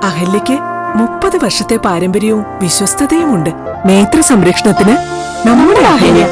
അഹല്യയ്ക്ക് 30 വർഷത്തെ പാരമ്പര്യവും വിശ്വസ്തതയുമുണ്ട്. നേത്ര സംരക്ഷണത്തിന് നമ്മുടെ Ahalya.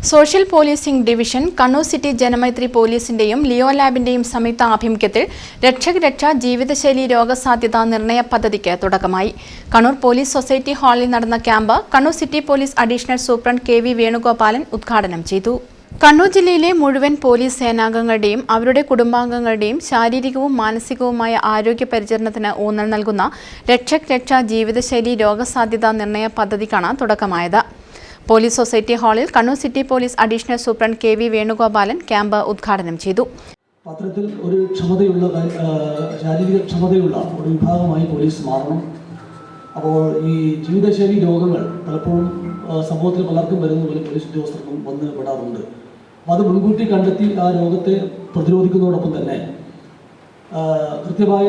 Social policing division Kannur city Janamaithri പോലീസിന്റെയും ലിയോ ലാബിന്റെയും സംയുക്ത ആഭിമുഖ്യത്തിൽ രക്ഷക് രക്ഷ ജീവിതശൈലി രോഗസാധ്യതാ നിർണയ പദ്ധതിക്ക് തുടക്കമായി. കണ്ണൂർ പോലീസ് സൊസൈറ്റി ഹാളിൽ നടന്ന camp Kannur city police additional superintendent KV Venugopalan ഉദ്ഘാടനം ചെയ്തു. കണ്ണൂർ ജില്ലയിലെ മുഴുവൻ പോലീസ് സേനാംഗങ്ങളുടെയും അവരുടെ കുടുംബാംഗങ്ങളുടെയും ശാരീരികവും മാനസികവുമായ ആരോഗ്യ പരിചരണത്തിന് ഊന്നൽ നൽകുന്ന രക്ഷക് രക്ഷ ജീവിതശൈലി രോഗസാധ്യതാ നിർണയ പദ്ധതിക്കാണ് തുടക്കമായത്. പോലീസ് സൊസൈറ്റി ഹാളിൽ Kannur city police additional superintendent KV Venugopalan camp ഉദ്ഘാടനം ചെയ്തു. പത്രത്തിൽ ഒരു ശാരീരിക ക്ഷമതയുള്ള ഒരു വിഭാഗമായി പോലീസ് മാറണം. അപ്പോൾ ഈ ജീവിതശൈലി രോഗങ്ങൾ പലപ്പോഴും സമൂഹത്തിൽ പലർക്കും വരുന്ന പോലെ പോലീസ് ഉദ്യോഗസ്ഥർക്കും വന്ന് പെടാറുണ്ട്. അപ്പോൾ അത് മുൻകൂട്ടി കണ്ടെത്തി ആ രോഗത്തെ പ്രതിരോധിക്കുന്നതോടൊപ്പം തന്നെ കൃത്യമായ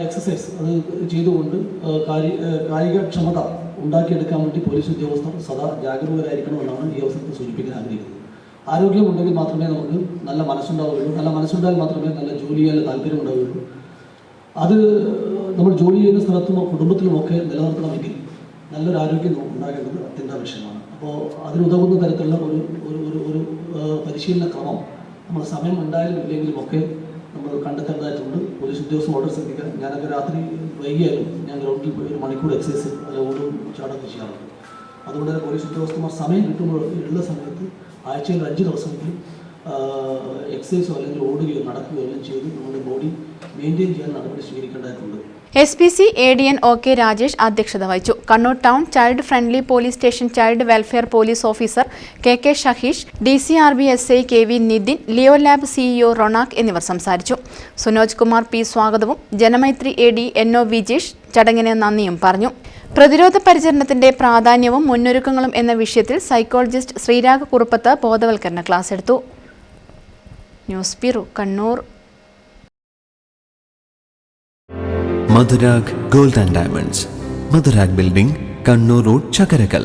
എക്സസൈസ് അത് ചെയ്തുകൊണ്ട് കായിക ക്ഷമത ഉണ്ടാക്കിയെടുക്കാൻ വേണ്ടി പോലീസ് ഉദ്യോഗസ്ഥർ സദാ ജാഗരൂകരായിരിക്കണമെന്നാണ് ഈ അവസരത്തിൽ സൂചിപ്പിക്കാൻ ആഗ്രഹിക്കുന്നത്. ആരോഗ്യമുണ്ടെങ്കിൽ മാത്രമേ നമുക്ക് നല്ല മനസ്സുണ്ടാവുകയുള്ളൂ. നല്ല മനസ്സുണ്ടായാൽ മാത്രമേ നല്ല ജോലി ചെയ്യാൻ താല്പര്യം ഉണ്ടാവുകയുള്ളൂ. അത് നമ്മൾ ജോലി ചെയ്യുന്ന സ്ഥലത്തും കുടുംബത്തിലുമൊക്കെ നിലനിർത്തണമെങ്കിൽ നല്ലൊരു ആരോഗ്യം ഉണ്ടാകേണ്ടത് അത്യന്താപേക്ഷിതമാണ്. അപ്പോൾ അതിനുതകുന്ന തരത്തിലുള്ള ഒരു പരിശീലന ക്രമം നമ്മൾ സമയം ഉണ്ടായാലും ഇല്ലെങ്കിലും ഒക്കെ നമ്മൾ കണ്ടെത്തേണ്ടതായിട്ടുണ്ട്. പോലീസ് ഉദ്യോഗസ്ഥർ വളരെ ശ്രദ്ധിക്കുക. ഞാനൊക്കെ രാത്രി വൈകിയാലും ഞാൻ ഗ്രൗണ്ടിൽ പോയി 1 മണിക്കൂർ എക്സസൈസ് അല്ല ഓടും ചാടൊക്കെ ചെയ്യാറുണ്ട്. അതുകൊണ്ട് തന്നെ പോലീസ് ഉദ്യോഗസ്ഥന്മാർ സമയം കിട്ടുമ്പോൾ ഉള്ള സമയത്ത് ആഴ്ചയിൽ 5 ദിവസമെങ്കിലും എക്സസൈസോ അല്ലെങ്കിൽ ഓടുകയോ നടക്കുകയോ എല്ലാം ചെയ്ത് നമ്മുടെ ബോഡി മെയിൻറ്റെയിൻ ചെയ്യാൻ നടപടി സ്വീകരിക്കേണ്ടതായിട്ടുണ്ട്. SPC ADN OK രാജേഷ് അധ്യക്ഷത വഹിച്ചു. Kannur town child friendly police station child welfare police officer KK Shaheesh, DCRB SI KV Nithin, Leo lab CEO Ronak എന്നിവർ സംസാരിച്ചു. സുനോജ് കുമാർ P സ്വാഗതവും ജനമൈത്രി AD NO വിജേഷ് ചടങ്ങിന് നന്ദിയും പറഞ്ഞു. പ്രതിരോധ പരിചരണത്തിന്റെ പ്രാധാന്യവും മുന്നൊരുക്കങ്ങളും എന്ന വിഷയത്തിൽ സൈക്കോളജിസ്റ്റ് ശ്രീരാഗ് കുറുപ്പത്ത് ബോധവൽക്കരണ ക്ലാസ് എടുത്തു. News bureau Kannur. Madhurag gold and diamonds, Madhurag building, Kannur road, Chakkarakal.